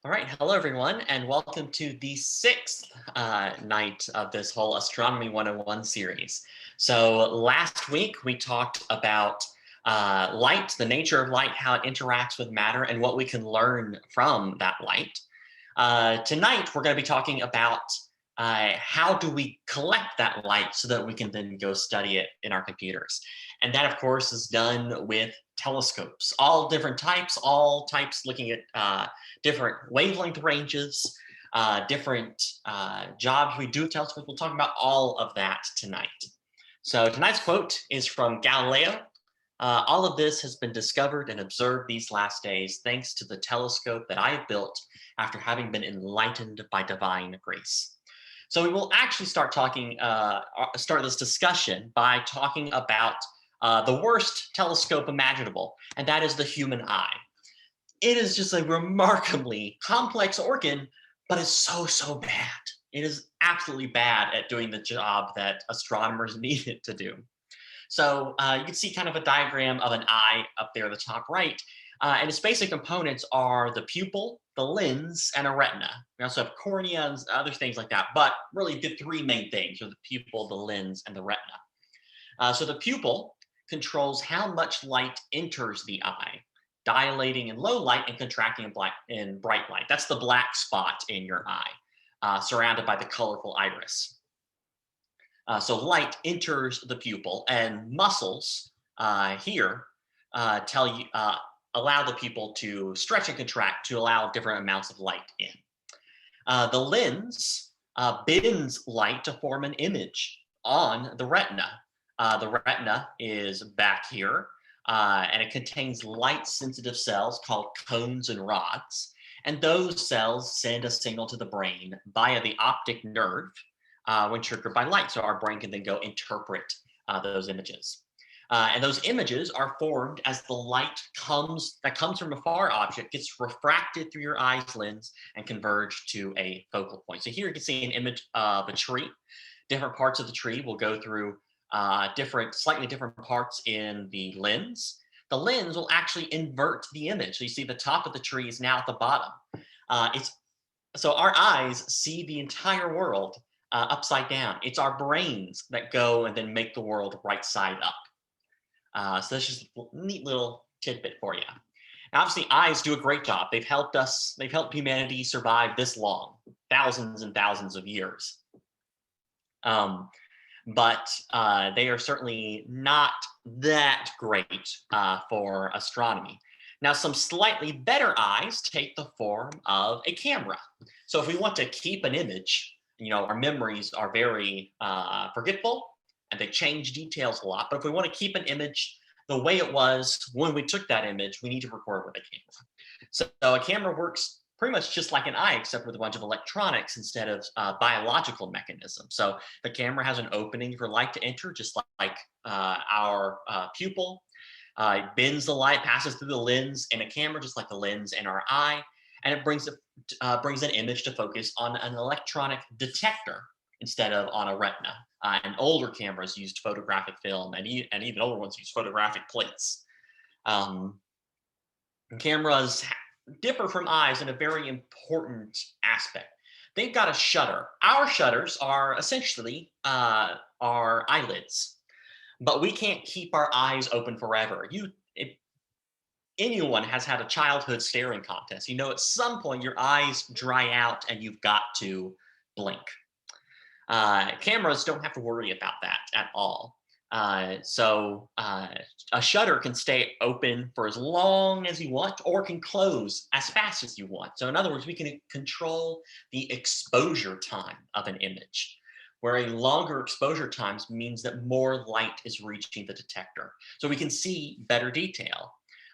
All right, hello everyone, and welcome to the sixth night of this whole Astronomy 101 series. So last week we talked about light, the nature of light, how it interacts with matter, and what we can learn from that light. Tonight we're going to be talking about how do we collect that light so that we can then go study it in our computers. And that, of course, is done with telescopes, all different types, all types looking at different wavelength ranges, different jobs we do with telescopes. We'll talk about all of that tonight. So tonight's quote is from Galileo. All of this has been discovered and observed these last days thanks to the telescope that I have built after having been enlightened by divine grace. So we will actually start this discussion by talking about the worst telescope imaginable, and that is the human eye. It is just a remarkably complex organ, but it's so bad. It is absolutely bad at doing the job that astronomers need it to do. So you can see kind of a diagram of an eye up there at the top right. And its basic components are the pupil, the lens, and a retina. We also have cornea and other things like that. But really the three main things are the pupil, the lens, and the retina. So the pupil controls how much light enters the eye, dilating in low light and contracting in bright light. That's the black spot in your eye, surrounded by the colorful iris. So light enters the pupil, and muscles here allow the pupil to stretch and contract to allow different amounts of light in. The lens bends light to form an image on the retina. The retina is back here, and it contains light-sensitive cells called cones and rods. And those cells send a signal to the brain via the optic nerve when triggered by light. So our brain can then go interpret those images. And those images are formed as the light that comes from a far object gets refracted through your eye's lens and converged to a focal point. So here you can see an image of a tree. Different parts of the tree will go through slightly different parts in the lens. The lens will actually invert the image. So you see the top of the tree is now at the bottom. So our eyes see the entire world upside down. It's our brains that go and then make the world right side up. So that's just a neat little tidbit for you. Now, obviously, eyes do a great job. They've helped humanity survive this long, thousands and thousands of years. But they are certainly not that great for astronomy. Now, some slightly better eyes take the form of a camera. So if we want to keep an image, our memories are very forgetful and they change details a lot. But if we want to keep an image the way it was when we took that image, we need to record with a camera. So a camera works pretty much just like an eye, except with a bunch of electronics instead of biological mechanisms. So the camera has an opening for light to enter, just like our pupil. It bends the light, passes through the lens in a camera, just like the lens in our eye, and it brings an image to focus on an electronic detector instead of on a retina. And older cameras used photographic film, and even older ones use photographic plates. Cameras differ from eyes in a very important aspect. They've got a shutter. Our shutters are essentially our eyelids, but we can't keep our eyes open forever. If anyone has had a childhood staring contest, at some point your eyes dry out and you've got to blink. Cameras don't have to worry about that at all. So a shutter can stay open for as long as you want or can close as fast as you want. So in other words, we can control the exposure time of an image, where a longer exposure times means that more light is reaching the detector. So we can see better detail.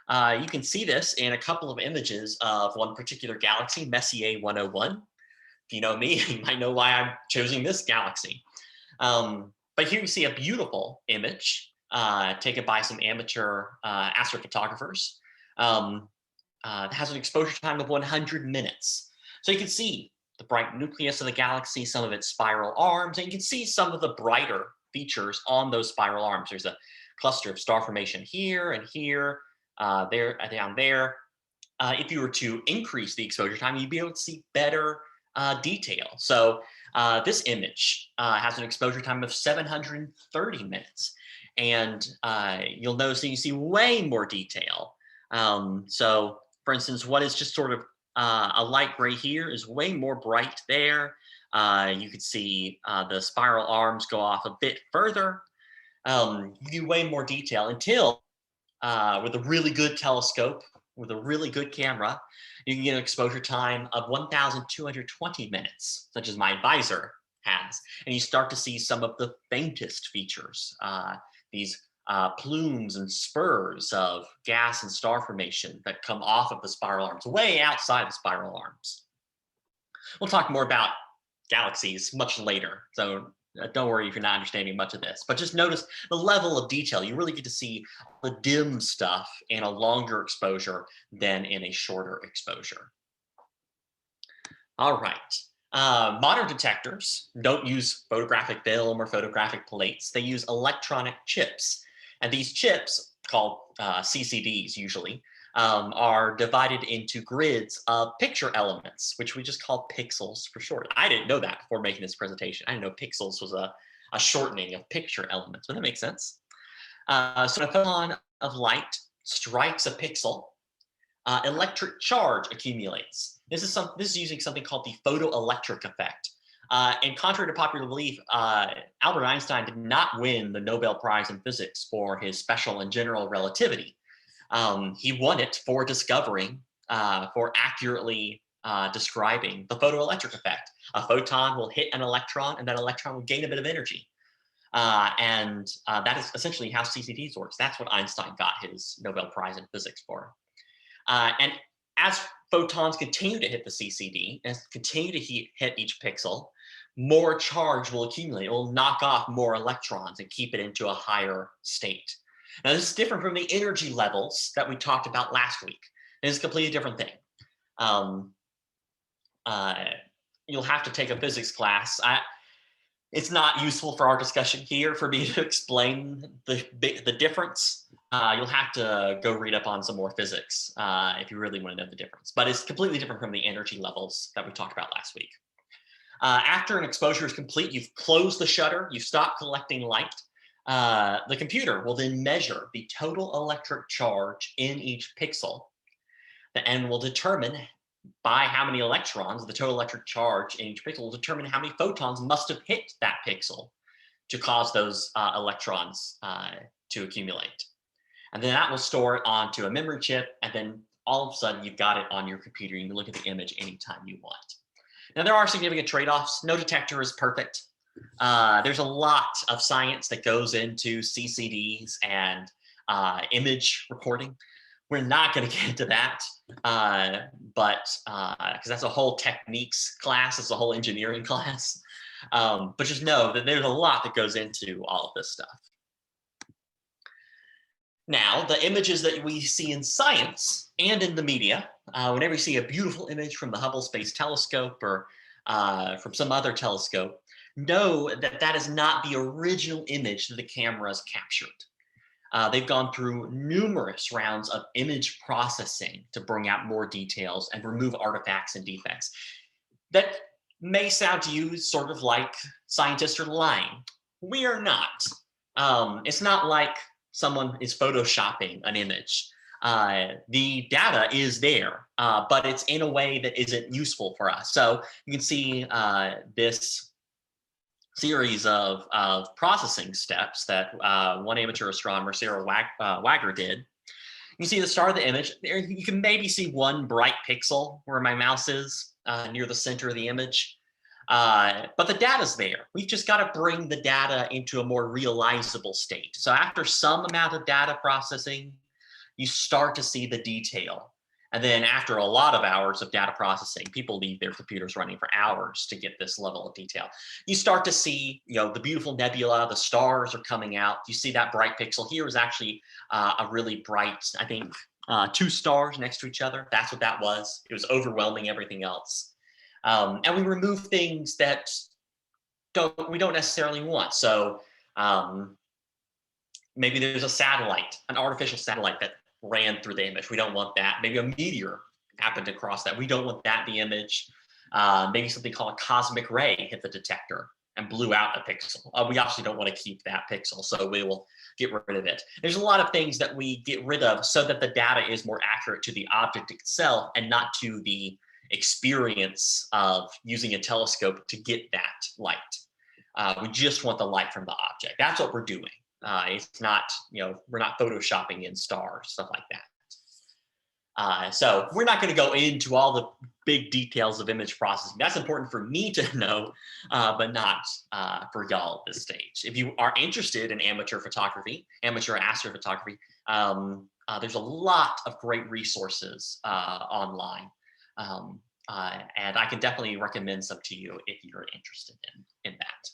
You can see this in a couple of images of one particular galaxy, Messier 101. If you know me, you might know why I'm choosing this galaxy. But here you see a beautiful image taken by some amateur astrophotographers. It has an exposure time of 100 minutes. So you can see the bright nucleus of the galaxy, some of its spiral arms, and you can see some of the brighter features on those spiral arms. There's a cluster of star formation here and here, there, down there. if you were to increase the exposure time, you'd be able to see better detail. So this image has an exposure time of 730 minutes. And you'll notice that you see way more detail. So for instance, what is just sort of a light gray here is way more bright there. You could see the spiral arms go off a bit further. You do way more detail until with a really good telescope, with a really good camera, you can get an exposure time of 1,220 minutes, such as my advisor has. And you start to see some of the faintest features, these plumes and spurs of gas and star formation that come off of the spiral arms, way outside the spiral arms. We'll talk more about galaxies much later, so don't worry if you're not understanding much of this, but just notice the level of detail. You really get to see the dim stuff in a longer exposure than in a shorter exposure. All right. Modern detectors don't use photographic film or photographic plates. They use electronic chips. And these chips, called CCDs usually, are divided into grids of picture elements, which we just call pixels for short. I didn't know that before making this presentation. I didn't know pixels was a shortening of picture elements, but that makes sense. So a photon of light strikes a pixel, electric charge accumulates. This is using something called the photoelectric effect. And contrary to popular belief, Albert Einstein did not win the Nobel Prize in Physics for his special and general relativity. He won it for discovering, for accurately describing the photoelectric effect. A photon will hit an electron, and that electron will gain a bit of energy. And that is essentially how CCDs works. That's what Einstein got his Nobel Prize in Physics for. And as photons continue to hit the CCD, and continue to hit each pixel, more charge will accumulate. It will knock off more electrons and keep it into a higher state. Now, this is different from the energy levels that we talked about last week. It's a completely different thing. You'll have to take a physics class. It's not useful for our discussion here for me to explain the difference. You'll have to go read up on some more physics if you really want to know the difference. But it's completely different from the energy levels that we talked about last week. After an exposure is complete, you've closed the shutter, you've stopped collecting light. The computer will then measure the total electric charge in each pixel and will determine by how many electrons, the total electric charge in each pixel will determine how many photons must have hit that pixel to cause those electrons to accumulate. And then that will store it onto a memory chip, and then all of a sudden you've got it on your computer. You can look at the image anytime you want. Now, there are significant trade-offs. No detector is perfect. There's a lot of science that goes into CCDs and image recording. We're not going to get into that, but because that's a whole techniques class, it's a whole engineering class. But just know that there's a lot that goes into all of this stuff. Now, the images that we see in science and in the media, whenever you see a beautiful image from the Hubble Space Telescope or from some other telescope, know that that is not the original image that the cameras captured. They've gone through numerous rounds of image processing to bring out more details and remove artifacts and defects. That may sound to you sort of like scientists are lying. We are not. It's not like someone is photoshopping an image. The data is there, but it's in a way that isn't useful for us. So you can see this series of processing steps that one amateur astronomer, Sarah Wagner, did. You see the start of the image. There, you can maybe see one bright pixel where my mouse is near the center of the image. But the data's there. We've just got to bring the data into a more realizable state. So after some amount of data processing, you start to see the detail. And then after a lot of hours of data processing, people leave their computers running for hours to get this level of detail. You start to see, the beautiful nebula, the stars are coming out. You see that bright pixel. Here is actually a really bright, I think, 2 stars next to each other. That's what that was. It was overwhelming everything else. And we remove things that we don't necessarily want. So maybe there's a satellite, an artificial satellite that ran through the image. We don't want that. Maybe a meteor happened to cross that. We don't want that in the image. Maybe something called a cosmic ray hit the detector and blew out a pixel. We obviously don't want to keep that pixel, so we will get rid of it. There's a lot of things that we get rid of so that the data is more accurate to the object itself and not to the experience of using a telescope to get that light. We just want the light from the object. That's what we're doing. It's not, we're not photoshopping in stars, stuff like that. So we're not going to go into all the big details of image processing. That's important for me to know, but not for y'all at this stage. If you are interested in amateur photography, amateur astrophotography, there's a lot of great resources online. And I can definitely recommend some to you if you're interested in that.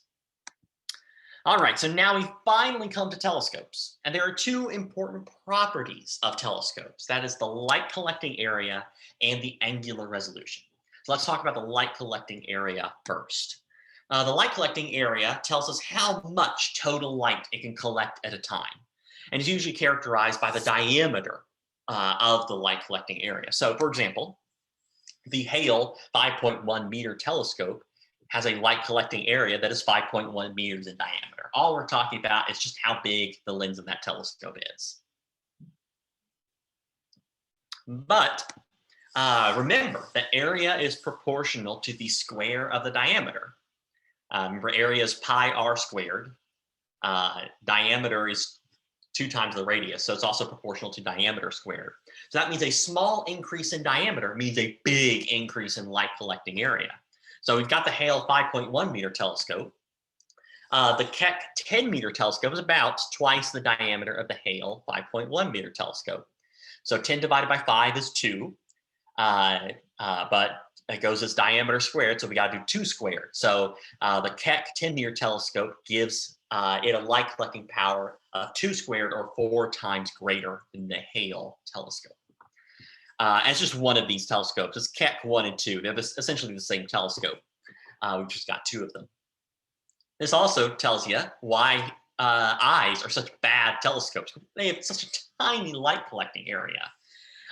All right, so now we finally come to telescopes. And there are two important properties of telescopes. That is the light collecting area and the angular resolution. So let's talk about the light collecting area first. The light collecting area tells us how much total light it can collect at a time. And it's usually characterized by the diameter of the light collecting area. So for example, the Hale 5.1 meter telescope has a light collecting area that is 5.1 meters in diameter. All we're talking about is just how big the lens of that telescope is. But remember that area is proportional to the square of the diameter. Remember, area is pi r squared. Diameter is 2 times the radius, so it's also proportional to diameter squared. So that means a small increase in diameter means a big increase in light collecting area. So we've got the Hale 5.1 meter telescope. The Keck 10 meter telescope is about twice the diameter of the Hale 5.1 meter telescope. So 10 divided by 5 is 2, but it goes as diameter squared, so we got to do 2 squared. So the Keck 10 meter telescope gives it a light collecting power of 2 squared, or 4 times greater than the Hale telescope. And it's just one of these telescopes. It's Keck 1 and 2. They're essentially the same telescope. We've just got 2 of them. This also tells you why eyes are such bad telescopes. They have such a tiny light collecting area.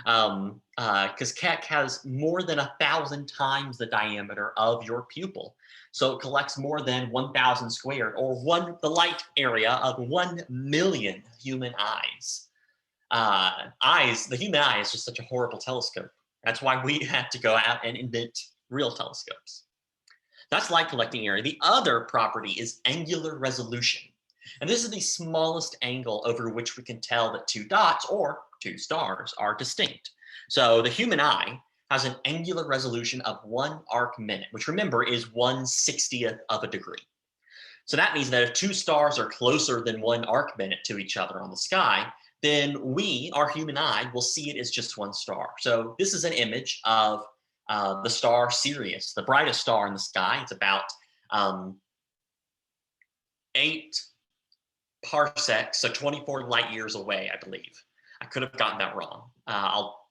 Because Keck has more than 1,000 times the diameter of your pupil. So it collects more than 1,000 squared, or the light area of 1 million human eyes. The human eye is just such a horrible telescope. That's why we had to go out and invent real telescopes. That's light collecting area. The other property is angular resolution. And this is the smallest angle over which we can tell that 2 dots or 2 stars are distinct. So the human eye has an angular resolution of 1 arc minute, which remember is 1/60th of a degree. So that means that if 2 stars are closer than 1 arc minute to each other on the sky, then we, our human eye, will see it as just 1 star. So this is an image of the star Sirius, the brightest star in the sky. It's about 8 parsecs, so 24 light years away, I believe. I could have gotten that wrong. I'll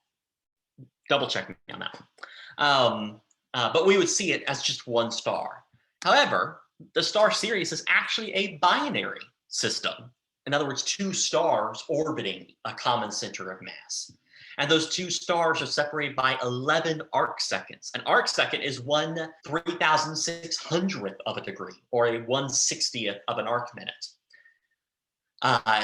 double check me on that one. But we would see it as just 1 star. However, the star Sirius is actually a binary system. In other words, 2 stars orbiting a common center of mass. And those 2 stars are separated by 11 arc seconds. An arc second is 1/3600th of a degree, or a 1/60th of an arc minute.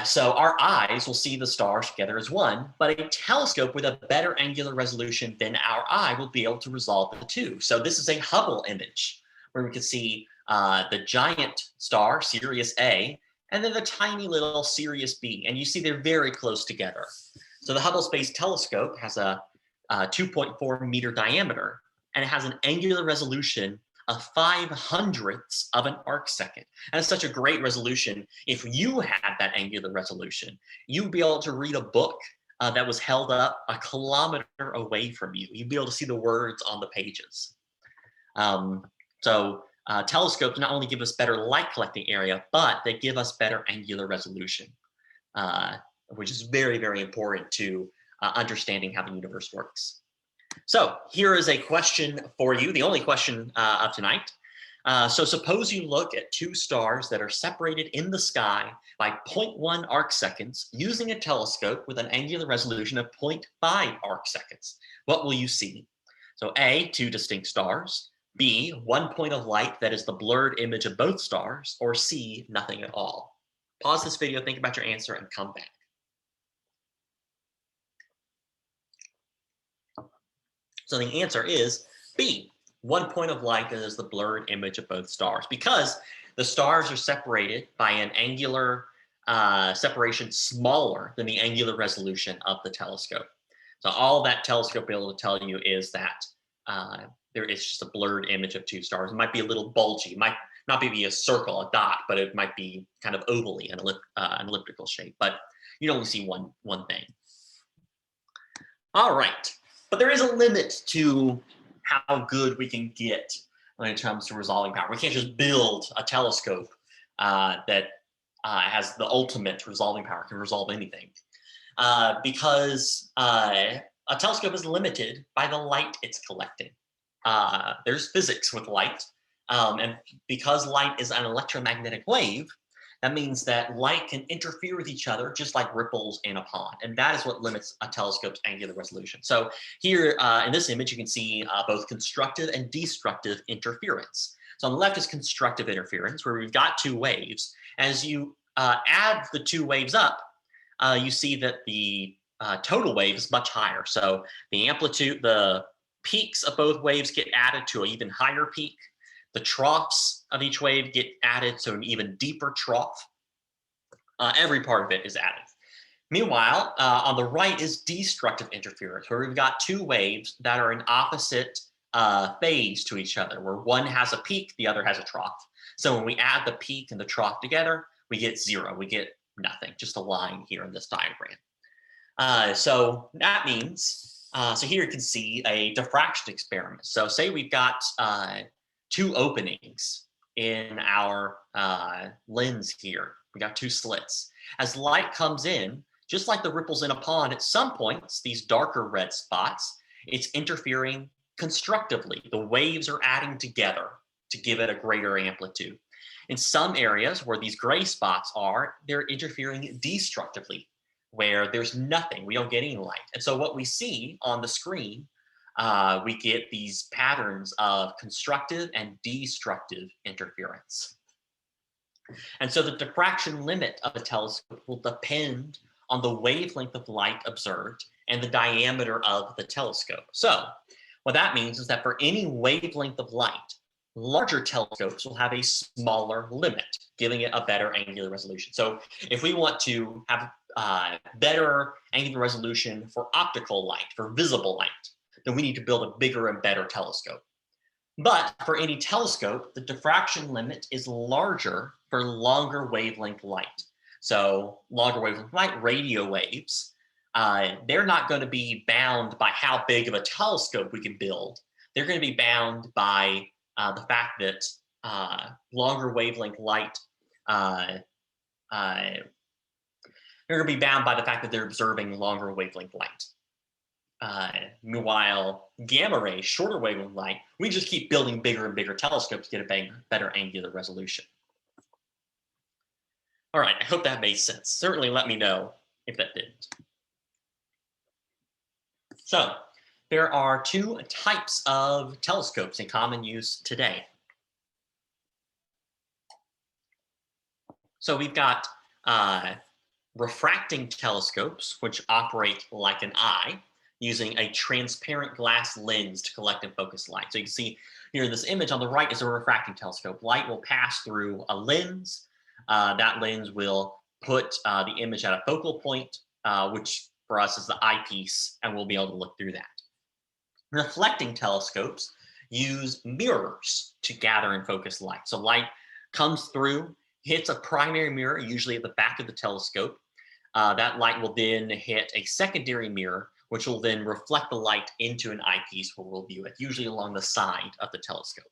So our eyes will see the stars together as 1, but a telescope with a better angular resolution than our eye will be able to resolve the 2. So this is a Hubble image, where we can see the giant star, Sirius A, and then the tiny little Sirius B, and you see they're very close together. So the Hubble Space Telescope has a 2.4 meter diameter, and it has an angular resolution of 500ths of an arc second. And it's such a great resolution. If you had that angular resolution, you'd be able to read a book that was held up a kilometer away from you. You'd be able to see the words on the pages. Telescopes not only give us better light collecting area, but they give us better angular resolution, which is very, very important to understanding how the universe works. So here is a question for you, the only question of tonight. So suppose you look at two stars that are separated in the sky by 0.1 arc seconds using a telescope with an angular resolution of 0.5 arc seconds. What will you see? So A, two distinct stars, B, one point of light that is the blurred image of both stars, or C, nothing at all. Pause this video, think about your answer, and come back. So the answer is B, one point of light that is the blurred image of both stars, because the stars are separated by an angular separation smaller than the angular resolution of the telescope. So all that telescope will be able to tell you is that there is just a blurred image of two stars. It might be a little bulgy, it might not be a circle, a dot, but it might be kind of ovally, an elliptical shape, but you only see one thing. All right, but there is a limit to how good we can get when it comes to resolving power. We can't just build a telescope that has the ultimate resolving power, can resolve anything, because a telescope is limited by the light it's collecting. There's physics with light, and because light is an electromagnetic wave, that means that light can interfere with each other just like ripples in a pond, and that is what limits a telescope's angular resolution. So here in this image, you can see both constructive and destructive interference. So on the left is constructive interference, where we've got two waves. As you add the two waves up, you see that the total wave is much higher. So the amplitude, the peaks of both waves get added to an even higher peak. The troughs of each wave get added to an even deeper trough. Every part of it is added. Meanwhile, on the right is destructive interference, where we've got two waves that are in opposite phase to each other, where one has a peak, the other has a trough. So when we add the peak and the trough together, we get zero, we get nothing, just a line here in this diagram. So that means, so here you can see a diffraction experiment. So say we've got two openings in our lens here. We got two slits. As light comes in, just like the ripples in a pond, at some points, these darker red spots, it's interfering constructively. The waves are adding together to give it a greater amplitude. In some areas where these gray spots are, they're interfering destructively, where there's nothing, we don't get any light. And so what we see on the screen, we get these patterns of constructive and destructive interference. And so the diffraction limit of a telescope will depend on the wavelength of light observed and the diameter of the telescope. So what that means is that for any wavelength of light, larger telescopes will have a smaller limit, giving it a better angular resolution. So if we want to have better angular resolution for optical light, for visible light, then we need to build a bigger and better telescope. But for any telescope, the diffraction limit is larger for longer wavelength light. So longer wavelength light, radio waves, they're not going to be bound by how big of a telescope we can build. They're going to be bound by the fact that longer wavelength light, they're going to be bound by the fact that they're observing longer wavelength light. Meanwhile, gamma rays, shorter wavelength light, we just keep building bigger and bigger telescopes to get a better angular resolution. All right, I hope that made sense. Certainly let me know if that didn't. So there are two types of telescopes in common use today. So we've got refracting telescopes, which operate like an eye, using a transparent glass lens to collect and focus light. So you can see here in this image on the right is a refracting telescope. Light will pass through a lens. That lens will put the image at a focal point, which for us is the eyepiece, and we'll be able to look through that. Reflecting telescopes use mirrors to gather and focus light. So light comes through, hits a primary mirror, usually at the back of the telescope. That light will then hit a secondary mirror, which will then reflect the light into an eyepiece where we'll view it, usually along the side of the telescope.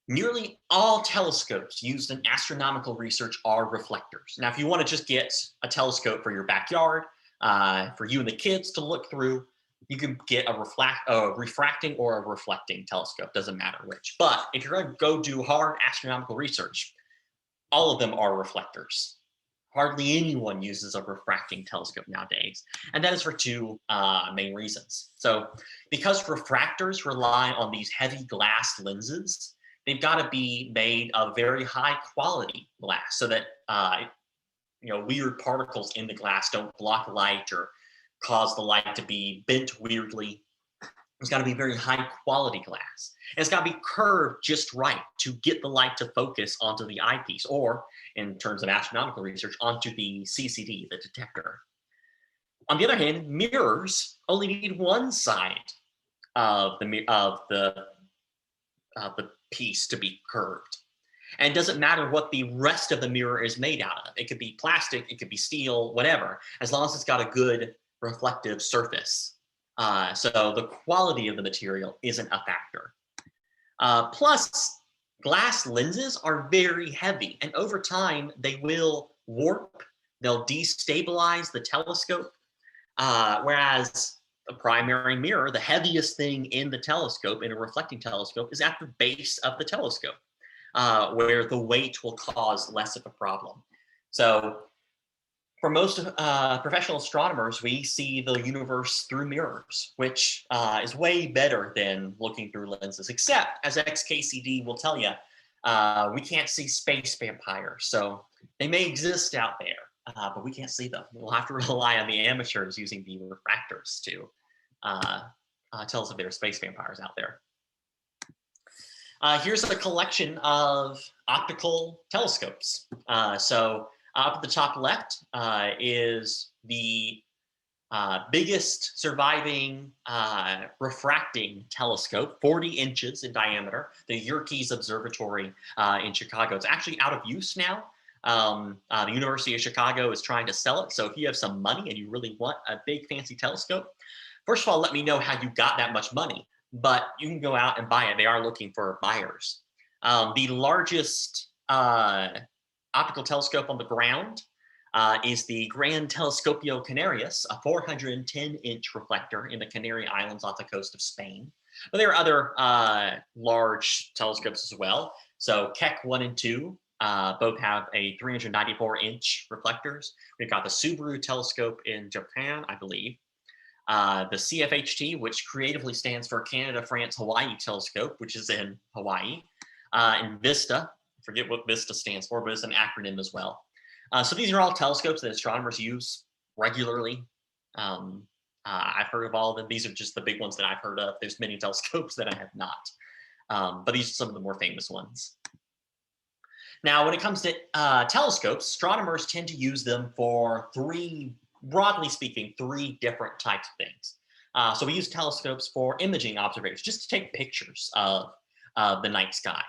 Nearly all telescopes used in astronomical research are reflectors. Now, if you want to just get a telescope for your backyard, for you and the kids to look through, you can get a refracting or a reflecting telescope, doesn't matter which. But if you're going to go do hard astronomical research, all of them are reflectors. Hardly anyone uses a refracting telescope nowadays. And that is for two main reasons. So because refractors rely on these heavy glass lenses, they've got to be made of very high quality glass so that weird particles in the glass don't block light or cause the light to be bent weirdly. It's got to be very high quality glass. And it's got to be curved just right to get the light to focus onto the eyepiece, or in terms of astronomical research, onto the CCD, the detector. On the other hand, mirrors only need one side of the piece to be curved. And it doesn't matter what the rest of the mirror is made out of. It could be plastic, it could be steel, whatever, as long as it's got a good reflective surface. So the quality of the material isn't a factor. Plus, glass lenses are very heavy, and over time they will warp, they'll destabilize the telescope, whereas the primary mirror, the heaviest thing in the telescope, in a reflecting telescope, is at the base of the telescope, where the weight will cause less of a problem. So for most professional astronomers, we see the universe through mirrors, which is way better than looking through lenses, except, as XKCD will tell you, we can't see space vampires. So they may exist out there, but we can't see them. We'll have to rely on the amateurs using the refractors to tell us if there are space vampires out there. Here's a collection of optical telescopes. So up at the top left is the biggest surviving refracting telescope, 40 inches in diameter, the Yerkes Observatory in Chicago. It's actually out of use now. The University of Chicago is trying to sell it. So if you have some money and you really want a big fancy telescope, first of all, let me know how you got that much money, but you can go out and buy it. They are looking for buyers. The largest optical telescope on the ground is the Gran Telescopio Canarias, a 410-inch reflector in the Canary Islands off the coast of Spain. But there are other large telescopes as well. So Keck 1 and 2 both have a 394-inch reflectors. We've got the Subaru telescope in Japan, I believe. The CFHT, which creatively stands for Canada, France, Hawaii Telescope, which is in Hawaii. And VISTA, I forget what VISTA stands for, but it's an acronym as well. So these are all telescopes that astronomers use regularly. I've heard of all of them. These are just the big ones that I've heard of. There's many telescopes that I have not. But these are some of the more famous ones. Now, when it comes to telescopes, astronomers tend to use them for broadly speaking, three different types of things. So we use telescopes for imaging observations, just to take pictures of the night sky.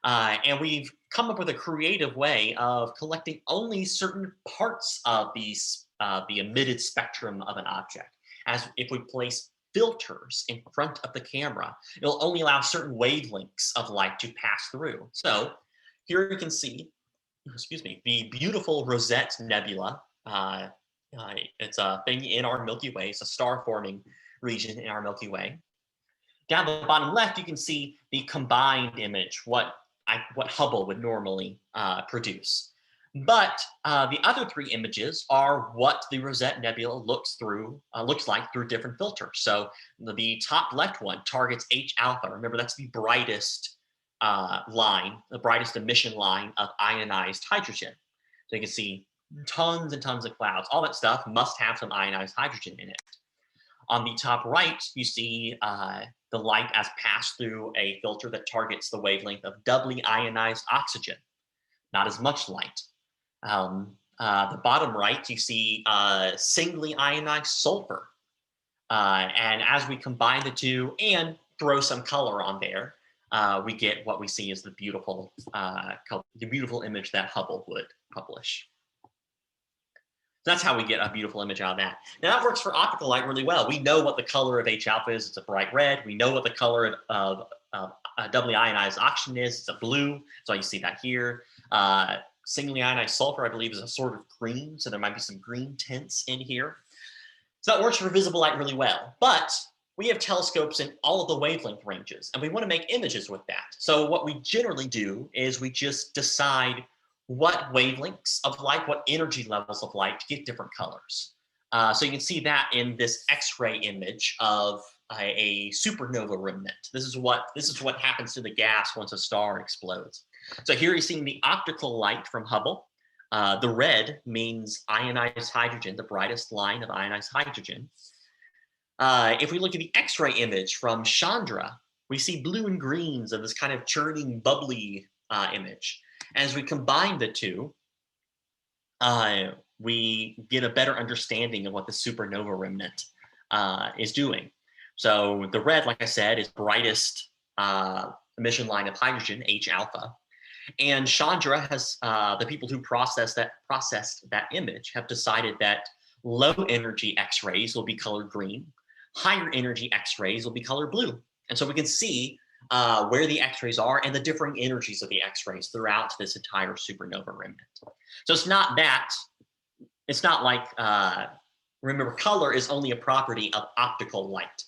And we've come up with a creative way of collecting only certain parts of the emitted spectrum of an object. As if we place filters in front of the camera, it'll only allow certain wavelengths of light to pass through. So here you can see, the beautiful Rosette Nebula. It's a thing in our Milky Way. It's a star-forming region in our Milky Way. Down the bottom left, you can see the combined image, what Hubble would normally produce. But the other three images are what the Rosette Nebula looks like through different filters. So the top left one targets H alpha. Remember, that's the brightest line, the brightest emission line of ionized hydrogen. So you can see tons and tons of clouds. All that stuff must have some ionized hydrogen in it. On the top right, you see the light as passed through a filter that targets the wavelength of doubly ionized oxygen. Not as much light. The bottom right, you see singly ionized sulfur. And as we combine the two and throw some color on there, we get what we see as the beautiful image that Hubble would publish. That's how we get a beautiful image out of that. Now that works for optical light really well. We know what the color of H alpha is. It's a bright red. We know what the color of doubly ionized oxygen is. It's a blue. So you see that here. Singly ionized sulfur, I believe, is a sort of green. So there might be some green tints in here. So that works for visible light really well. But we have telescopes in all of the wavelength ranges, and we want to make images with that. So what we generally do is we just decide what wavelengths of light, what energy levels of light to get different colors. So you can see that in this X-ray image of a supernova remnant. This is what happens to the gas once a star explodes. So here you're seeing the optical light from Hubble. The red means ionized hydrogen, the brightest line of ionized hydrogen. If we look at the X-ray image from Chandra, we see blue and greens of this kind of churning, bubbly image. As we combine the two, we get a better understanding of what the supernova remnant is doing. So the red, like I said, is brightest emission line of hydrogen, H alpha. And Chandra has, the people who processed that image have decided that low energy X-rays will be colored green, higher energy X-rays will be colored blue. And so we can see where the X-rays are and the differing energies of the X-rays throughout this entire supernova remnant. So it's not like, remember, color is only a property of optical light.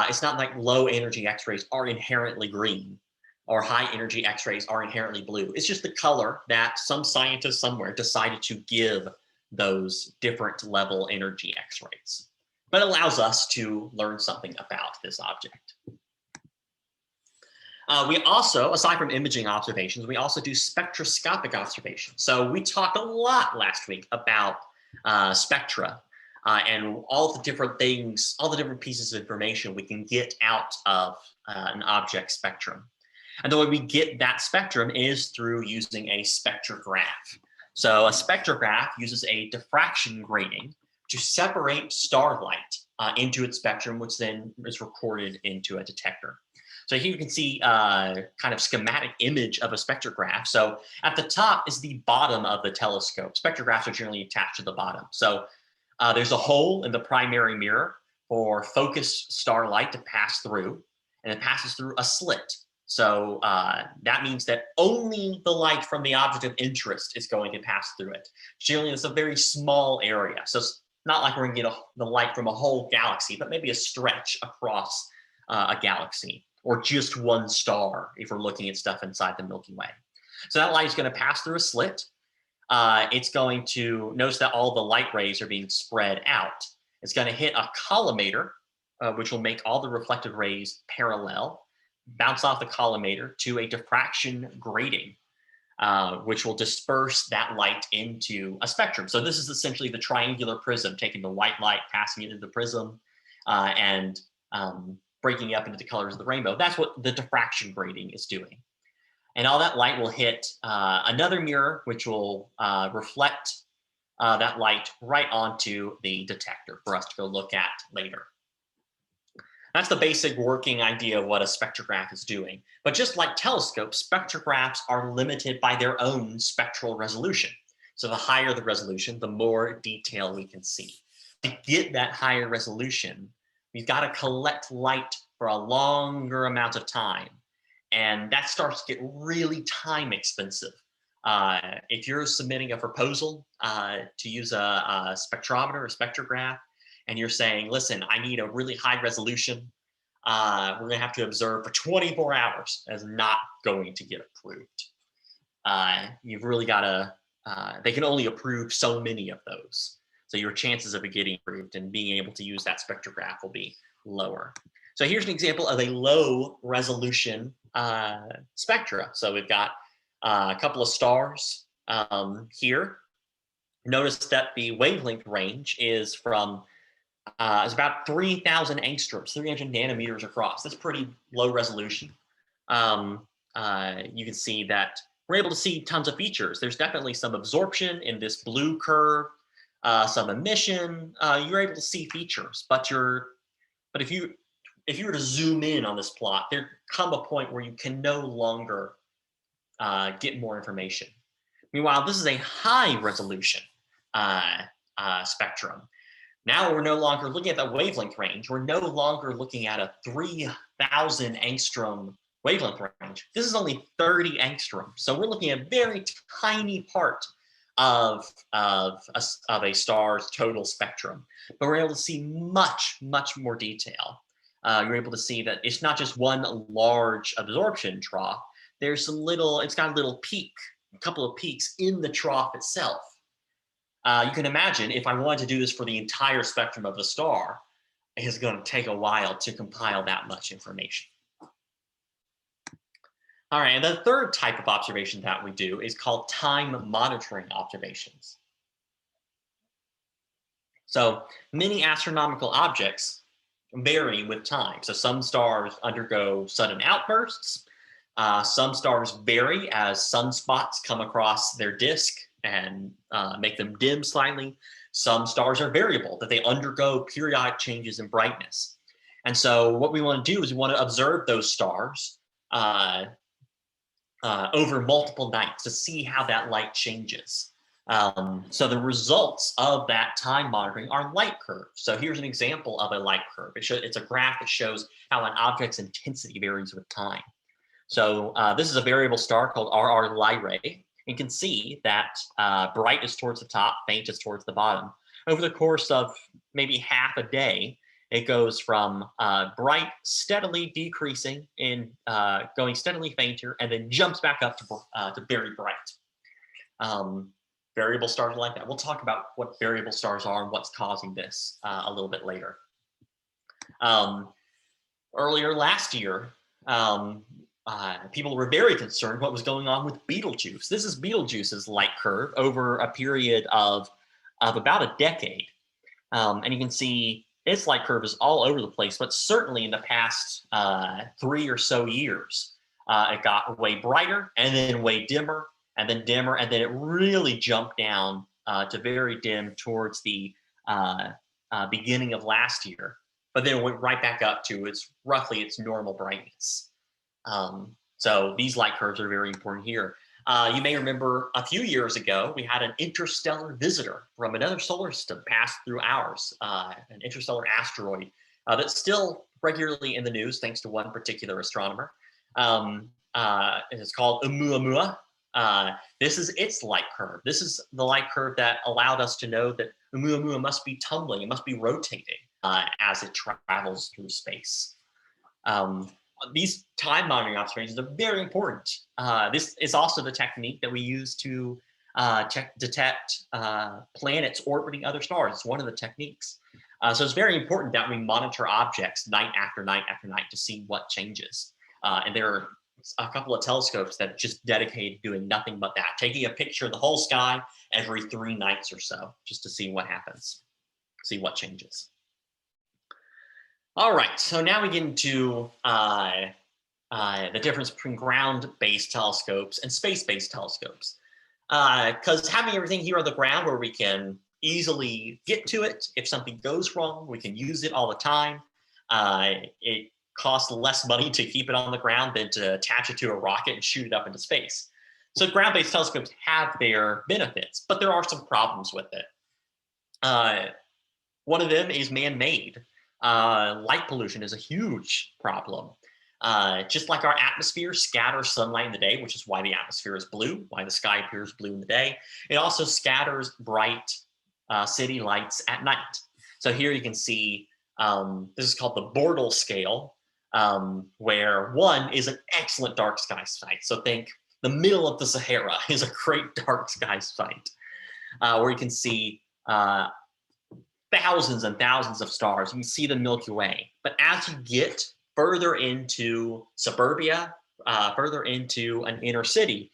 It's not like low energy X-rays are inherently green or high energy X-rays are inherently blue. It's just the color that some scientist somewhere decided to give those different level energy X-rays. But it allows us to learn something about this object. We also, aside from imaging observations, we also do spectroscopic observations. So we talked a lot last week about spectra and all the different things, all the different pieces of information we can get out of an object spectrum. And the way we get that spectrum is through using a spectrograph. So a spectrograph uses a diffraction grating to separate starlight into its spectrum, which then is recorded into a detector. So here you can see kind of schematic image of a spectrograph. So at the top is the bottom of the telescope. Spectrographs are generally attached to the bottom. So there's a hole in the primary mirror for focused starlight to pass through, and it passes through a slit. So that means that only the light from the object of interest is going to pass through it. Generally, it's a very small area. So it's not like we're going to get the light from a whole galaxy, but maybe a stretch across a galaxy, or just one star if we're looking at stuff inside the Milky Way. So that light is going to pass through a slit. It's going to notice that all the light rays are being spread out. It's going to hit a collimator, which will make all the reflected rays parallel, bounce off the collimator to a diffraction grating, which will disperse that light into a spectrum. So this is essentially the triangular prism, taking the white light, passing it into the prism, and breaking up into the colors of the rainbow. That's what the diffraction grating is doing. And all that light will hit another mirror, which will reflect that light right onto the detector for us to go look at later. That's the basic working idea of what a spectrograph is doing. But just like telescopes, spectrographs are limited by their own spectral resolution. So the higher the resolution, the more detail we can see. To get that higher resolution, we've got to collect light for a longer amount of time. And that starts to get really time expensive. If you're submitting a proposal to use a spectrometer, a spectrograph, and you're saying, listen, I need a really high resolution, we're going to have to observe for 24 hours, that's not going to get approved. You've really got to, they can only approve so many of those. So your chances of it getting approved and being able to use that spectrograph will be lower. So here's an example of a low resolution spectra. So we've got a couple of stars here. Notice that the wavelength range is from is about 3,000 angstroms, 300 nanometers across. That's pretty low resolution. You can see that we're able to see tons of features. There's definitely some absorption in this blue curve, some emission. You're able to see features, but if you were to zoom in on this plot, there come a point where you can no longer get more information. Meanwhile, this is a high resolution spectrum. Now we're no longer looking at the wavelength range. We're no longer looking at a 3,000 angstrom wavelength range. This is only 30 angstrom. So we're looking at a very tiny part of a star's total spectrum, but we're able to see much, much more detail. You're able to see that it's not just one large absorption trough. There's some little, it's got a little peak, a couple of peaks in the trough itself. You can imagine if I wanted to do this for the entire spectrum of the star, it's going to take a while to compile that much information. All right, and the third type of observation that we do is called time monitoring observations. So many astronomical objects vary with time. So some stars undergo sudden outbursts. Some stars vary as sunspots come across their disk and make them dim slightly. Some stars are variable, that they undergo periodic changes in brightness. And so what we want to do is we want to observe those stars over multiple nights to see how that light changes. So the results of that time monitoring are light curves. So here's an example of a light curve. It's a graph that shows how an object's intensity varies with time. So this is a variable star called RR Lyrae. You can see that bright is towards the top, faint is towards the bottom. Over the course of maybe half a day, it goes from bright, steadily decreasing in going steadily fainter, and then jumps back up to very bright. Variable stars are like that. We'll talk about what variable stars are and what's causing this a little bit later. Earlier last year, people were very concerned what was going on with Betelgeuse. This is Betelgeuse's light curve over a period of about a decade. And you can see its light curve is all over the place, but certainly in the past 3 or so years, it got way brighter and then way dimmer and then dimmer, and then it really jumped down to very dim towards the beginning of last year. But then it went right back up to roughly its normal brightness. So these light curves are very important here. You may remember a few years ago, we had an interstellar visitor from another solar system pass through ours, an interstellar asteroid that's still regularly in the news thanks to one particular astronomer. It's called Oumuamua. This is its light curve. This is the light curve that allowed us to know that Oumuamua must be tumbling, it must be rotating as it travels through space. These time monitoring observations are very important. This is also the technique that we use to detect planets orbiting other stars. It's one of the techniques. So it's very important that we monitor objects night after night after night to see what changes. And there are a couple of telescopes that are just dedicated to doing nothing but that, taking a picture of the whole sky every 3 nights or so, just to see what happens, see what changes. All right, so now we get into the difference between ground-based telescopes and space-based telescopes. Because having everything here on the ground where we can easily get to it, if something goes wrong, we can use it all the time. It costs less money to keep it on the ground than to attach it to a rocket and shoot it up into space. So ground-based telescopes have their benefits, but there are some problems with it. One of them is man-made. Light pollution is a huge problem. Just like our atmosphere scatters sunlight in the day, which is why the atmosphere is blue, why the sky appears blue in the day, it also scatters bright city lights at night. So here you can see, this is called the Bortle scale, where 1 is an excellent dark sky site. So think the middle of the Sahara is a great dark sky site, where you can see thousands and thousands of stars. You can see the Milky Way. But as you get further into suburbia, further into an inner city,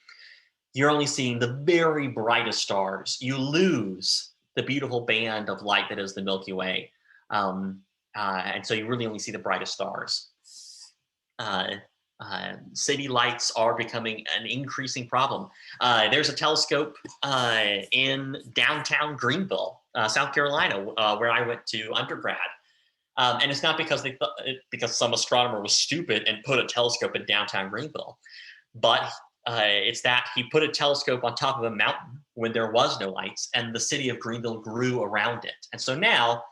you're only seeing the very brightest stars. You lose the beautiful band of light that is the Milky Way. And so you really only see the brightest stars. City lights are becoming an increasing problem. There's a telescope in downtown Greenville, South Carolina, where I went to undergrad. And it's not because because some astronomer was stupid and put a telescope in downtown Greenville, but it's that he put a telescope on top of a mountain when there was no lights, and the city of Greenville grew around it. And so now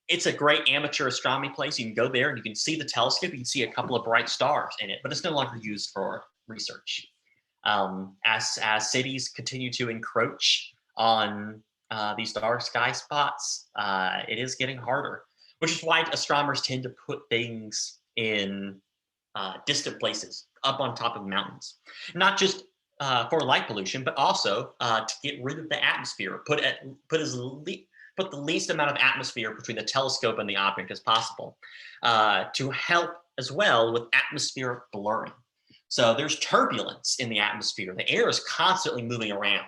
it's a great amateur astronomy place. You can go there and you can see the telescope. You can see a couple of bright stars in it, but it's no longer used for research. As cities continue to encroach on these dark sky spots, it is getting harder, which is why astronomers tend to put things in distant places, up on top of mountains, not just for light pollution, but also to get rid of the atmosphere, put the least amount of atmosphere between the telescope and the object as possible, to help as well with atmospheric blurring. So there's turbulence in the atmosphere. The air is constantly moving around.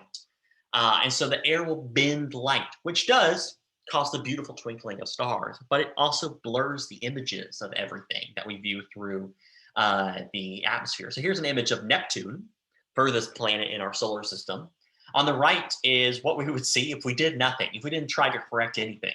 And so the air will bend light, which does cause the beautiful twinkling of stars, but it also blurs the images of everything that we view through the atmosphere. So here's an image of Neptune, furthest planet in our solar system. On the right is what we would see if we did nothing, if we didn't try to correct anything.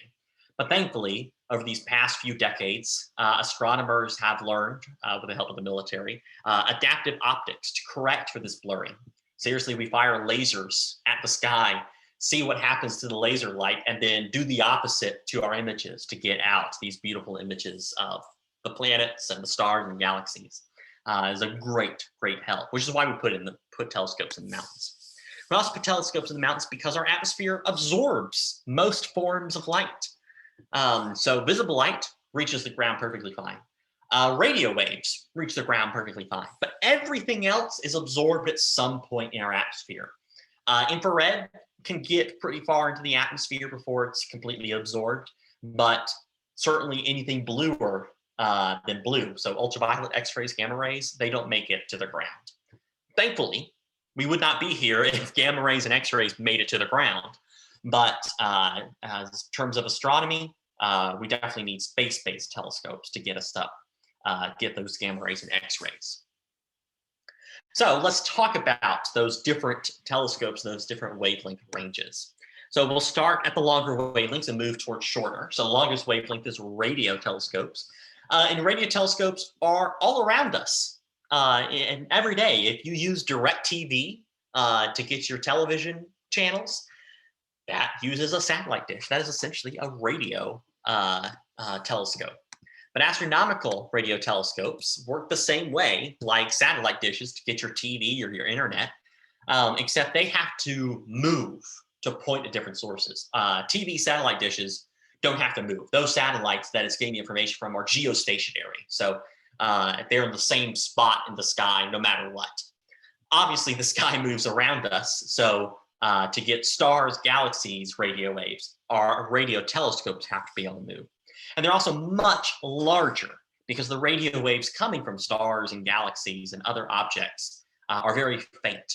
But thankfully, over these past few decades, astronomers have learned, with the help of the military, adaptive optics to correct for this blurring. Seriously, we fire lasers at the sky, see what happens to the laser light, and then do the opposite to our images to get out these beautiful images of the planets and the stars and galaxies. Is a great help, which is why we put telescopes in the mountains. We also put telescopes in the mountains because our atmosphere absorbs most forms of light. So visible light reaches the ground perfectly fine. Radio waves reach the ground perfectly fine, but everything else is absorbed at some point in our atmosphere. Infrared can get pretty far into the atmosphere before it's completely absorbed, but certainly anything bluer than blue, so ultraviolet, X-rays, gamma rays, they don't make it to the ground. Thankfully, we would not be here if gamma rays and X-rays made it to the ground. But as terms of astronomy, we definitely need space-based telescopes to get us up, get those gamma rays and X-rays. So let's talk about those different telescopes, those different wavelength ranges. So we'll start at the longer wavelengths and move towards shorter. So the longest wavelength is radio telescopes. And radio telescopes are all around us. And every day, if you use DirecTV to get your television channels, that uses a satellite dish. That is essentially a radio telescope. But astronomical radio telescopes work the same way, like satellite dishes to get your TV or your internet, except they have to move to point at different sources. TV satellite dishes don't have to move. Those satellites that it's getting information from are geostationary. So they're in the same spot in the sky no matter what. Obviously, the sky moves around us. So to get stars, galaxies, radio waves, our radio telescopes have to be able to move. And they're also much larger because the radio waves coming from stars and galaxies and other objects are very faint.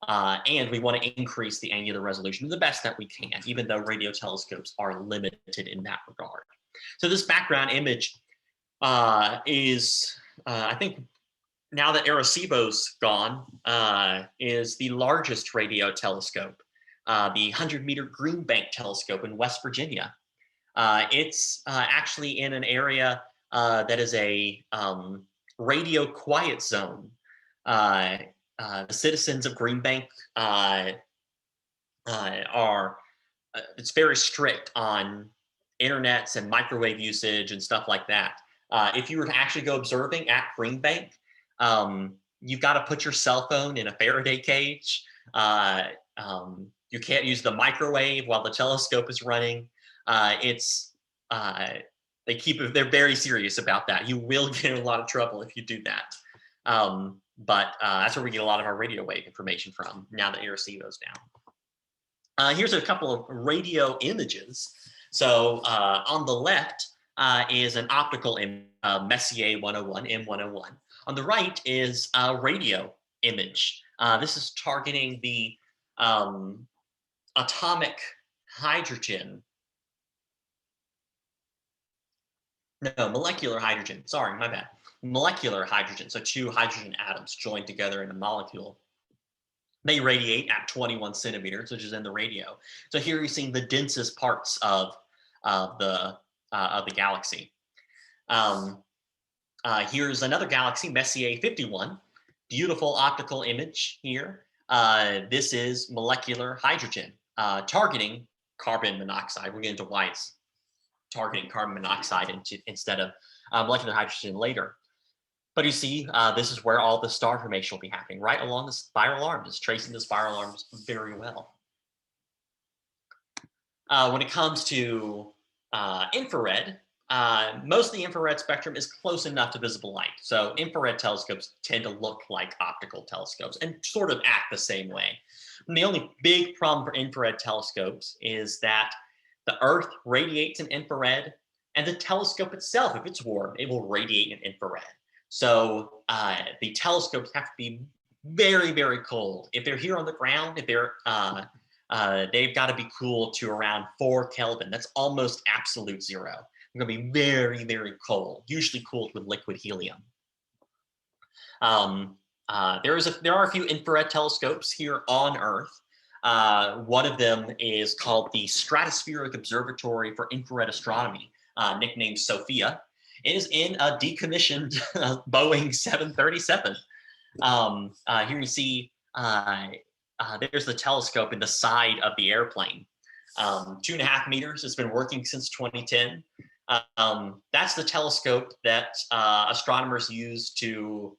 And we want to increase the angular resolution to the best that we can, even though radio telescopes are limited in that regard. So this background image is, I think, now that Arecibo's gone, is the largest radio telescope, the 100-meter Green Bank telescope in West Virginia. It's actually in an area that is a radio quiet zone. The citizens of Green Bank it's very strict on internets and microwave usage and stuff like that. If you were to actually go observing at Green Bank, you've got to put your cell phone in a Faraday cage. You can't use the microwave while the telescope is running. They're very serious about that. You will get in a lot of trouble if you do that. But that's where we get a lot of our radio wave information from now that Arecibo's down. Here's a couple of radio images. So on the left is an optical Messier 101, M101. On the right is a radio image. This is targeting the atomic hydrogen. No, molecular hydrogen. Sorry, my bad. Molecular hydrogen. So two hydrogen atoms joined together in a molecule. They radiate at 21 centimeters, which is in the radio. So here you're seeing the densest parts of the galaxy. Here's another galaxy, Messier 51. Beautiful optical image here. This is molecular hydrogen targeting carbon monoxide. We'll get into why it's targeting carbon monoxide instead of molecular hydrogen later. But you see, this is where all the star formation will be happening, right along the spiral arms. It's tracing the spiral arms very well. When it comes to infrared, most of the infrared spectrum is close enough to visible light. So infrared telescopes tend to look like optical telescopes and sort of act the same way. And the only big problem for infrared telescopes is that the Earth radiates in infrared, and the telescope itself, if it's warm, it will radiate in infrared. So the telescopes have to be very, very cold. If they're here on the ground, if they've got to be cooled to around 4 Kelvin. That's almost absolute zero. They're going to be very, very cold, usually cooled with liquid helium. There are a few infrared telescopes here on Earth. One of them is called the Stratospheric Observatory for Infrared Astronomy, nicknamed SOFIA. It is in a decommissioned Boeing 737. Here you see there's the telescope in the side of the airplane. 2.5 meters. It's been working since 2010. That's the telescope that astronomers use to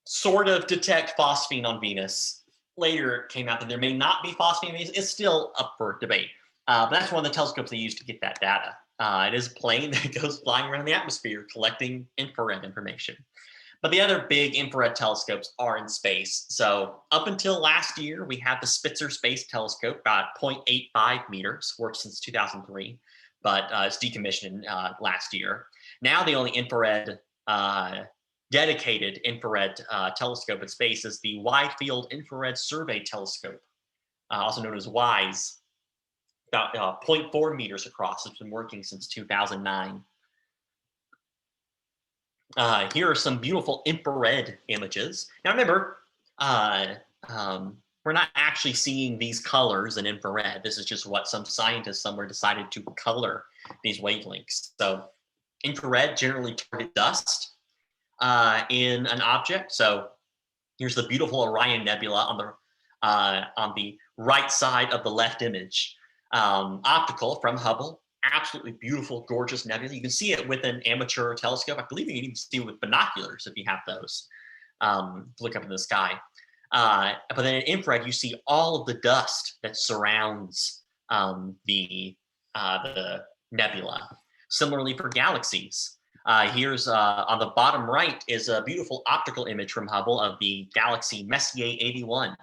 sort of detect phosphine on Venus. Later, it came out that there may not be phosphine on Venus. It's still up for debate. But that's one of the telescopes they use to get that data. It is a plane that goes flying around the atmosphere collecting infrared information. But the other big infrared telescopes are in space. So up until last year, we had the Spitzer Space Telescope, about 0.85 meters, worked since 2003, but it's decommissioned last year. Now the only infrared, dedicated infrared telescope in space is the Wide Field Infrared Survey Telescope, also known as WISE, about 0.4 meters across. It's been working since 2009. Here are some beautiful infrared images. Now remember, we're not actually seeing these colors in infrared. This is just what some scientists somewhere decided to color these wavelengths. So infrared generally target dust in an object. So here's the beautiful Orion Nebula on the right side of the left image. Optical from Hubble. Absolutely beautiful, gorgeous nebula. You can see it with an amateur telescope. I believe you can even see it with binoculars if you have those. Look up in the sky. But then in infrared, you see all of the dust that surrounds the nebula. Similarly for galaxies. Here's on the bottom right is a beautiful optical image from Hubble of the galaxy Messier 81.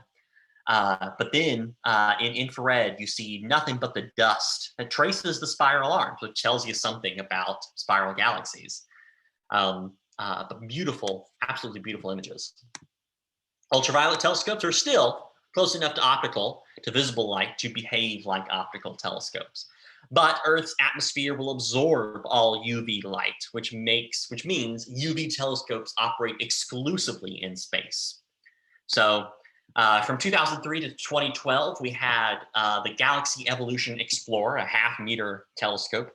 But then in infrared, you see nothing but the dust that traces the spiral arms, which tells you something about spiral galaxies. But beautiful, absolutely beautiful images. Ultraviolet telescopes are still close enough to optical, to visible light, to behave like optical telescopes. But Earth's atmosphere will absorb all UV light, which means UV telescopes operate exclusively in space. So from 2003 to 2012, we had the Galaxy Evolution Explorer, a 0.5 meter telescope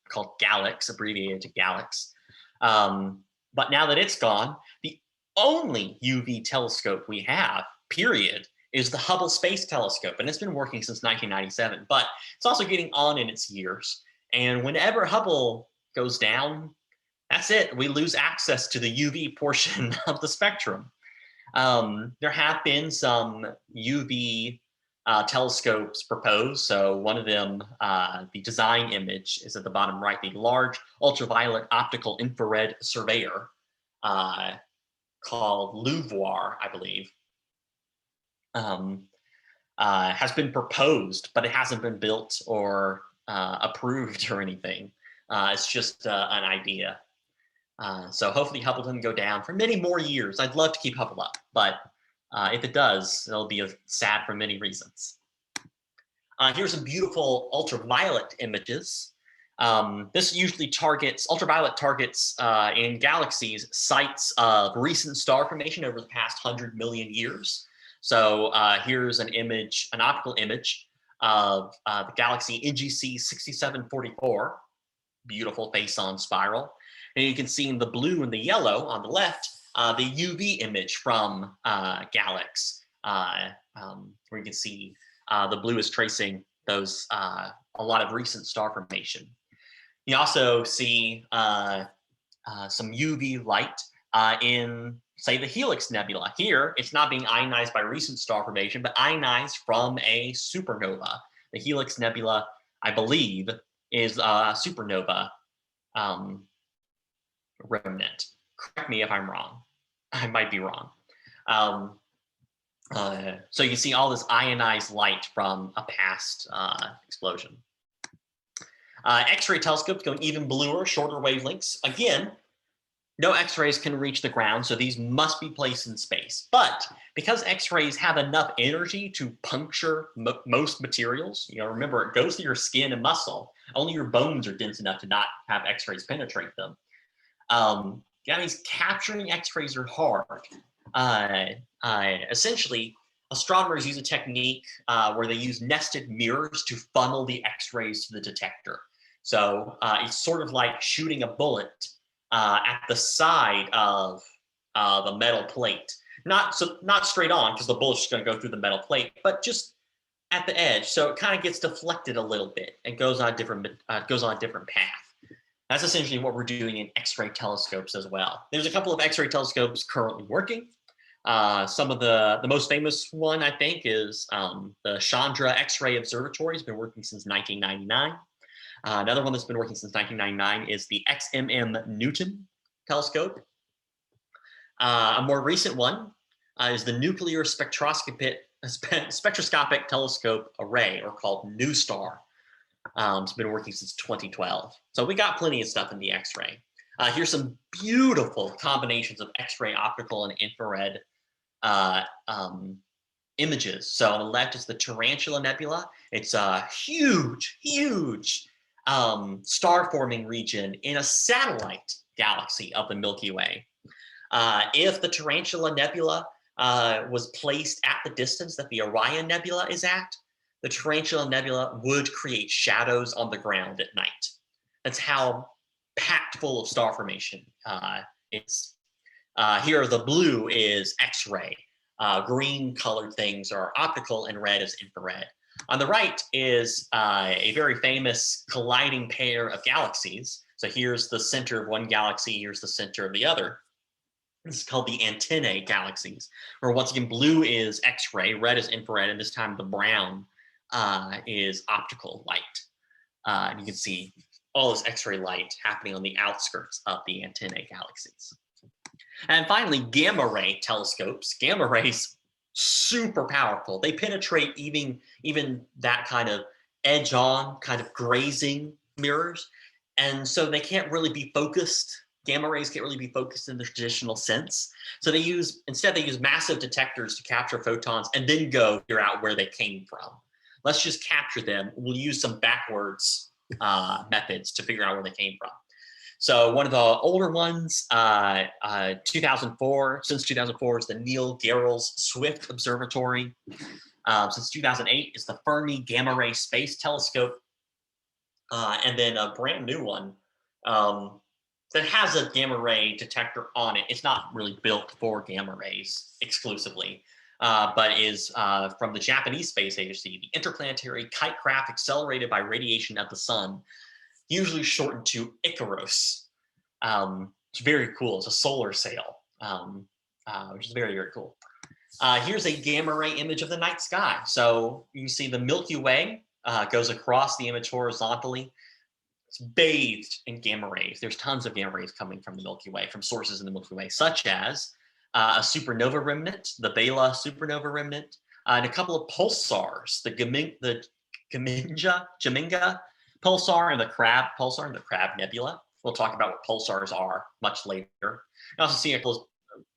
called GALEX, abbreviated to GALEX. But now that it's gone, the only UV telescope we have, period, is the Hubble Space Telescope. And it's been working since 1997, but it's also getting on in its years. And whenever Hubble goes down, that's it. We lose access to the UV portion of the spectrum. There have been some UV telescopes proposed. So one of them, the design image is at the bottom right, the Large Ultraviolet Optical Infrared Surveyor called LUVOIR, I believe, has been proposed, but it hasn't been built or approved or anything. It's just an idea. So hopefully Hubble doesn't go down for many more years. I'd love to keep Hubble up, but if it does, it'll be sad for many reasons. Here's some beautiful ultraviolet images. This usually ultraviolet targets in galaxies sites of recent star formation over the past 100 million years. So here's an optical image of the galaxy NGC 6744, beautiful face-on spiral. And you can see in the blue and the yellow on the left, the UV image from GALEX, where you can see the blue is tracing those a lot of recent star formation. You also see some UV light in, say, the Helix Nebula. Here, it's not being ionized by recent star formation, but ionized from a supernova The Helix Nebula, I believe, is a supernova remnant. Correct me if I'm wrong. I might be wrong. So you see all this ionized light from a past explosion. X-ray telescopes going even bluer, shorter wavelengths. Again, no X-rays can reach the ground, so these must be placed in space. But because X-rays have enough energy to puncture most materials, remember, it goes through your skin and muscle. Only your bones are dense enough to not have X-rays penetrate them. That means capturing X-rays are hard. Essentially, astronomers use a technique where they use nested mirrors to funnel the X-rays to the detector. So it's sort of like shooting a bullet at the side of the metal plate. Not straight on, because the bullet's just going to go through the metal plate, but just at the edge. So it kind of gets deflected a little bit and goes on a different path. That's essentially what we're doing in X-ray telescopes as well. There's a couple of X-ray telescopes currently working. Some of the most famous one, I think, is the Chandra X-ray Observatory. Has been working since 1999. Another one that's been working since 1999 is the XMM Newton telescope. A more recent one is the Nuclear Spectroscopic Telescope Array, or called NuSTAR. It's been working since 2012. So we got plenty of stuff in the X-ray. Here's some beautiful combinations of X-ray, optical, and infrared images. So on the left is the Tarantula Nebula. It's a huge, huge star-forming region in a satellite galaxy of the Milky Way. If the Tarantula Nebula was placed at the distance that the Orion Nebula is at, the Tarantula Nebula would create shadows on the ground at night. That's how packed full of star formation it's. Here, the blue is X-ray. Green colored things are optical, and red is infrared. On the right is a very famous colliding pair of galaxies. So here's the center of one galaxy, here's the center of the other. This is called the antennae galaxies, where once again, blue is X-ray, red is infrared, and this time the brown is optical light. And you can see all this X-ray light happening on the outskirts of the antennae galaxies. And finally, gamma ray telescopes. Gamma rays, super powerful. They penetrate even that kind of edge-on, kind of grazing mirrors. And so they can't really be focused. Gamma rays can't really be focused in the traditional sense. So instead they use massive detectors to capture photons and then go figure out where they came from. Let's just capture them. We'll use some backwards methods to figure out where they came from. So one of the older ones, 2004, since 2004, is the Neil Gehrels Swift Observatory. Since 2008 is the Fermi Gamma Ray Space Telescope. And then a brand new one that has a gamma ray detector on it. It's not really built for gamma rays exclusively, but is from the Japanese Space Agency, the Interplanetary Kite Craft Accelerated by Radiation of the Sun, usually shortened to ICAROS. It's very cool. It's a solar sail, which is very, very cool. Here's a gamma ray image of the night sky. So you see the Milky Way goes across the image horizontally. It's bathed in gamma rays. There's tons of gamma rays coming from the Milky Way, from sources in the Milky Way, such as a supernova remnant, the Bela supernova remnant, and a couple of pulsars, the Geminga pulsar and the Crab pulsar and the Crab Nebula. We'll talk about what pulsars are much later. You also see a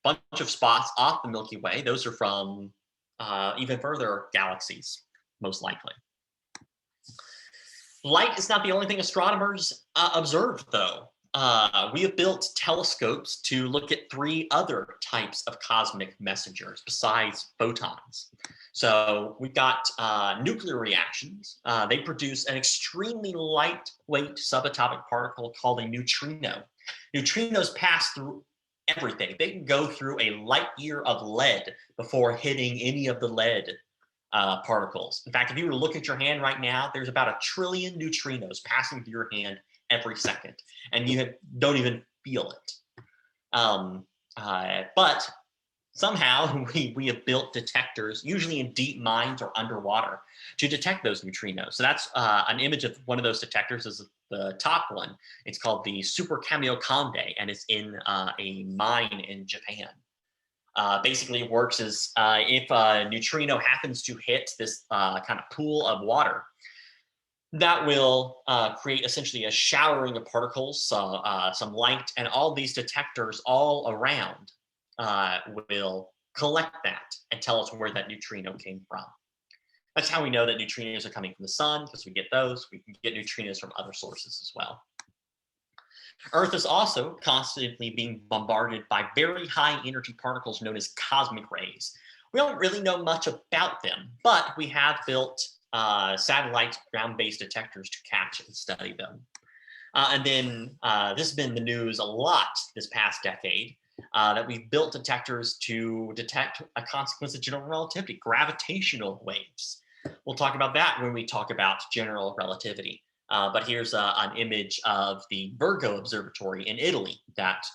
bunch of spots off the Milky Way. Those are from even further galaxies, most likely. Light is not the only thing astronomers observe, though. We have built telescopes to look at 3 other types of cosmic messengers besides photons. So we've got nuclear reactions. They produce an extremely lightweight subatomic particle called a neutrino. Neutrinos pass through everything. They can go through a light year of lead before hitting any of the lead particles. In fact, if you were to look at your hand right now, there's about 1 trillion neutrinos passing through your hand every second, and you don't even feel it. But somehow we have built detectors, usually in deep mines or underwater, to detect those neutrinos. So that's an image of one of those detectors is the top one. It's called the Super Kamiokande, and it's in a mine in Japan. Basically, it works as if a neutrino happens to hit this kind of pool of water, that will create essentially a showering of particles, some light, and all these detectors all around will collect that and tell us where that neutrino came from. That's how we know that neutrinos are coming from the sun, because we get those. We can get neutrinos from other sources as well. Earth is also constantly being bombarded by very high energy particles known as cosmic rays. We don't really know much about them, but we have built satellite ground-based detectors to catch and study them. And then this has been the news a lot this past decade, that we've built detectors to detect a consequence of general relativity, gravitational waves. We'll talk about that when we talk about general relativity. But here's an image of the Virgo Observatory in Italy that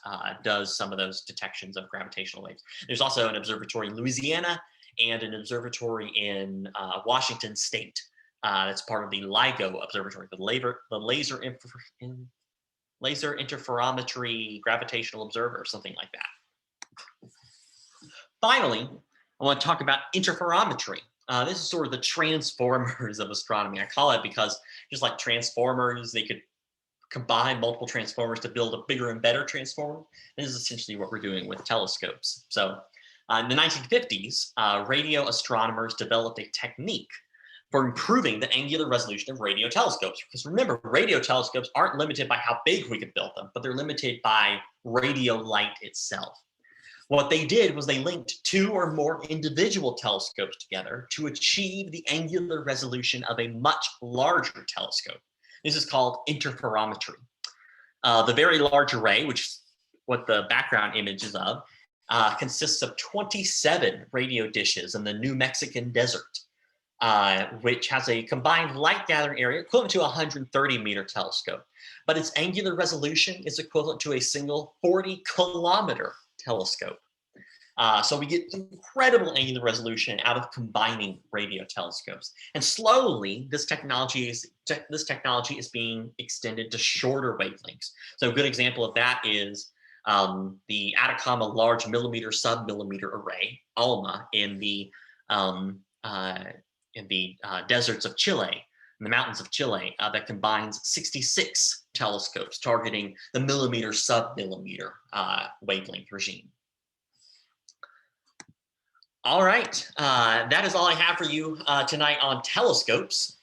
does some of those detections of gravitational waves. There's also an observatory in Louisiana and an observatory in Washington State. That's part of the LIGO Observatory, the laser interferometry gravitational observer, or something like that. Finally, I want to talk about interferometry. This is sort of the transformers of astronomy. I call it because just like transformers, they could combine multiple transformers to build a bigger and better transformer. This is essentially what we're doing with telescopes. So in the 1950s, radio astronomers developed a technique for improving the angular resolution of radio telescopes. Because remember, radio telescopes aren't limited by how big we could build them, but they're limited by radio light itself. What they did was they linked two or more individual telescopes together to achieve the angular resolution of a much larger telescope. This is called interferometry. The Very Large Array, which is what the background image is of, consists of 27 radio dishes in the New Mexican desert, which has a combined light gathering area equivalent to a 130-meter telescope. But its angular resolution is equivalent to a single 40-kilometer telescope. So we get incredible angular resolution out of combining radio telescopes. And slowly, this technology is being extended to shorter wavelengths. So a good example of that is the Atacama Large Millimeter Submillimeter Array, ALMA, in the deserts of Chile, in the mountains of Chile, that combines 66 telescopes targeting the millimeter submillimeter wavelength regime. All right, that is all I have for you tonight on telescopes.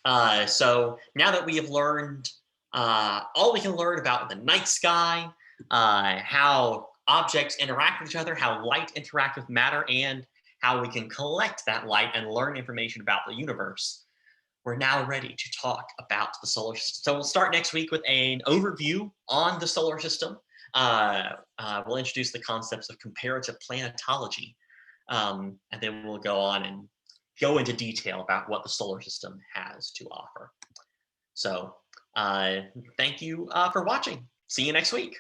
So now that we have learned all we can learn about the night sky, how objects interact with each other, how light interacts with matter, and how we can collect that light and learn information about the universe, we're now ready to talk about the solar system. So we'll start next week with an overview on the solar system. We'll introduce the concepts of comparative planetology. And then we'll go on and go into detail about what the solar system has to offer. So thank you for watching. See you next week.